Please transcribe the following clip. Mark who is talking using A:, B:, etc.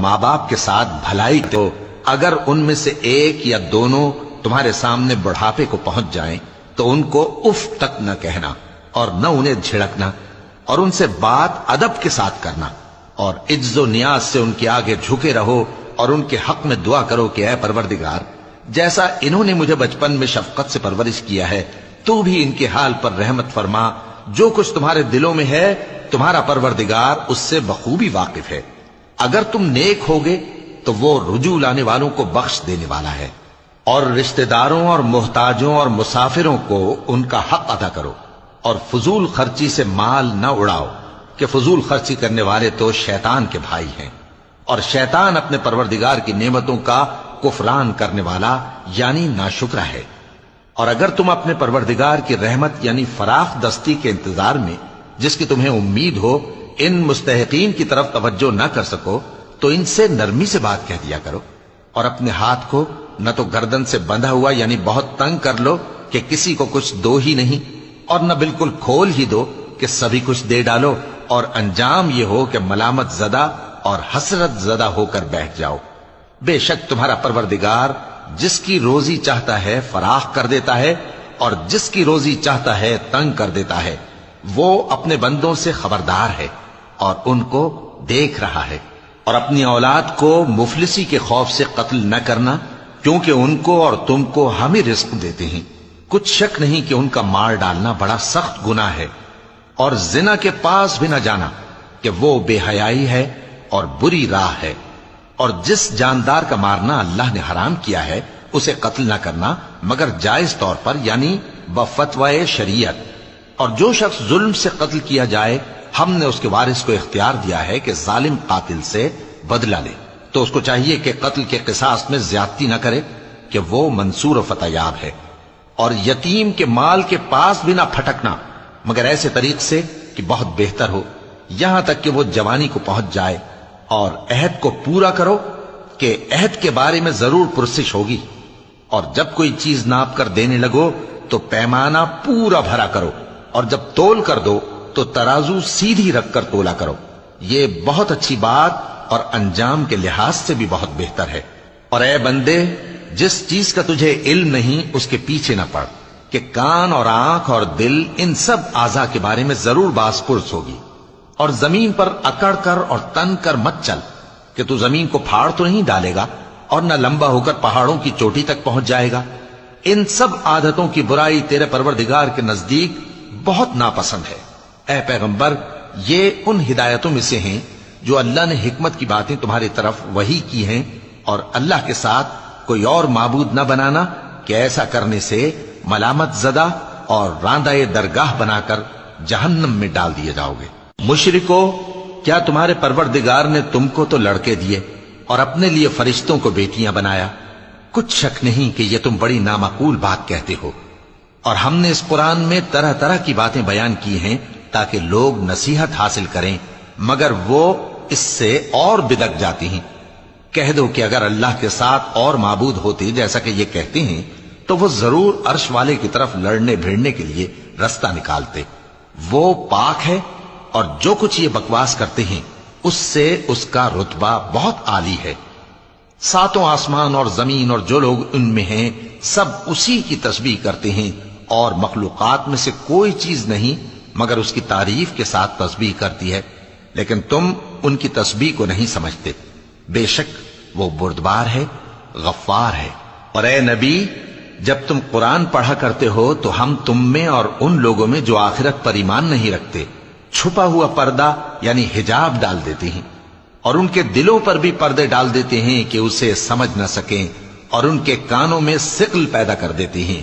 A: ماں باپ کے ساتھ بھلائی تو اگر ان میں سے ایک یا دونوں تمہارے سامنے بڑھاپے کو پہنچ جائیں تو ان کو اف تک نہ کہنا اور نہ انہیں جھڑکنا، اور ان سے بات ادب کے ساتھ کرنا، اور عجز و نیاز سے ان کے آگے جھکے رہو اور ان کے حق میں دعا کرو کہ اے پروردگار، جیسا انہوں نے مجھے بچپن میں شفقت سے پرورش کیا ہے تو بھی ان کے حال پر رحمت فرما، جو کچھ تمہارے دلوں میں ہے تمہارا پروردگار اس سے بخوبی واقف ہے۔ اگر تم نیک ہوگے تو وہ رجوع لانے والوں کو بخش دینے والا ہے۔ اور رشتہ داروں اور محتاجوں اور مسافروں کو ان کا حق ادا کرو، اور فضول خرچی سے مال نہ اڑاؤ کہ فضول خرچی کرنے والے تو شیطان کے بھائی ہیں، اور شیطان اپنے پروردگار کی نعمتوں کا کفران کرنے والا یعنی ناشکرا ہے۔ اور اگر تم اپنے پروردگار کی رحمت یعنی فراخ دستی کے انتظار میں جس کی تمہیں امید ہو ان مستحقین کی طرف توجہ نہ کر سکو تو ان سے نرمی سے بات کہہ دیا کرو، اور اپنے ہاتھ کو نہ تو گردن سے بندھا ہوا یعنی بہت تنگ کر لو کہ کسی کو کچھ دو ہی نہیں، اور نہ بالکل کھول ہی دو کہ سبھی کچھ دے ڈالو، اور انجام یہ ہو کہ ملامت زدہ اور حسرت زدہ ہو کر بیٹھ جاؤ۔ بے شک تمہارا پروردگار جس کی روزی چاہتا ہے فراخ کر دیتا ہے، اور جس کی روزی چاہتا ہے تنگ کر دیتا ہے، وہ اپنے بندوں سے خبردار ہے اور ان کو دیکھ رہا ہے۔ اور اپنی اولاد کو مفلسی کے خوف سے قتل نہ کرنا، کیونکہ ان کو اور تم کو ہم ہی رزق دیتے ہیں، کچھ شک نہیں کہ ان کا مار ڈالنا بڑا سخت گناہ ہے۔ اور زنا کے پاس بھی نہ جانا کہ وہ بے حیائی ہے اور بری راہ ہے۔ اور جس جاندار کا مارنا اللہ نے حرام کیا ہے اسے قتل نہ کرنا مگر جائز طور پر یعنی بفتوائے شریعت۔ اور جو شخص ظلم سے قتل کیا جائے ہم نے اس کے وارث کو اختیار دیا ہے کہ ظالم قاتل سے بدلہ لے، تو اس کو چاہیے کہ قتل کے قصاص میں زیادتی نہ کرے کہ وہ منصور و فتح یاب ہے۔ اور یتیم کے مال کے پاس بھی نہ پھٹکنا مگر ایسے طریق سے کہ بہت بہتر ہو، یہاں تک کہ وہ جوانی کو پہنچ جائے۔ اور عہد کو پورا کرو کہ عہد کے بارے میں ضرور پرسش ہوگی، اور جب کوئی چیز ناپ کر دینے لگو تو پیمانہ پورا بھرا کرو، اور جب تول کر دو تو ترازو سیدھی رکھ کر تولا کرو، یہ بہت اچھی بات اور انجام کے لحاظ سے بھی بہت بہتر ہے۔ اور اے بندے، جس چیز کا تجھے علم نہیں اس کے پیچھے نہ پڑ کہ کان اور آنکھ اور دل ان سب اعضاء کے بارے میں ضرور باز پرس ہوگی۔ اور زمین پر اکڑ کر اور تن کر مت چل کہ تو زمین کو پھاڑ تو نہیں ڈالے گا اور نہ لمبا ہو کر پہاڑوں کی چوٹی تک پہنچ جائے گا۔ ان سب عادتوں کی برائی تیرے پروردگار کے نزدیک بہت ناپسند ہے۔ اے پیغمبر، یہ ان ہدایتوں میں سے ہیں جو اللہ نے حکمت کی باتیں تمہاری طرف وحی کی ہیں، اور اللہ کے ساتھ کوئی اور معبود نہ بنانا کہ ایسا کرنے سے ملامت زدہ اور راندہ درگاہ بنا کر جہنم میں ڈال دیے جاؤ گے۔ مشرکو، کیا تمہارے پروردگار نے تم کو تو لڑکے دیے اور اپنے لیے فرشتوں کو بیٹیاں بنایا؟ کچھ شک نہیں کہ یہ تم بڑی نامعقول بات کہتے ہو، اور ہم نے اس قرآن میں طرح طرح کی باتیں بیان کی ہیں تاکہ لوگ نصیحت حاصل کریں، مگر وہ اس سے اور بدک جاتی ہیں۔ کہہ دو کہ اگر اللہ کے ساتھ اور معبود ہوتے جیسا کہ یہ کہتے ہیں تو وہ ضرور عرش والے کی طرف لڑنے بھیڑنے کے لیے رستہ نکالتے۔ وہ پاک ہے اور جو کچھ یہ بکواس کرتے ہیں اس سے اس کا رتبہ بہت عالی ہے۔ ساتوں آسمان اور زمین اور جو لوگ ان میں ہیں سب اسی کی تسبیح کرتے ہیں، اور مخلوقات میں سے کوئی چیز نہیں مگر اس کی تعریف کے ساتھ تسبیح کرتی ہے، لیکن تم ان کی تسبیح کو نہیں سمجھتے۔ بے شک وہ بردبار ہے، غفار ہے۔ اور اے نبی، جب تم قرآن پڑھا کرتے ہو تو ہم تم میں اور ان لوگوں میں جو آخرت پر ایمان نہیں رکھتے چھپا ہوا پردہ یعنی حجاب ڈال دیتے ہیں، اور ان کے دلوں پر بھی پردے ڈال دیتے ہیں کہ اسے سمجھ نہ سکیں، اور ان کے کانوں میں ثقل پیدا کر دیتے ہیں۔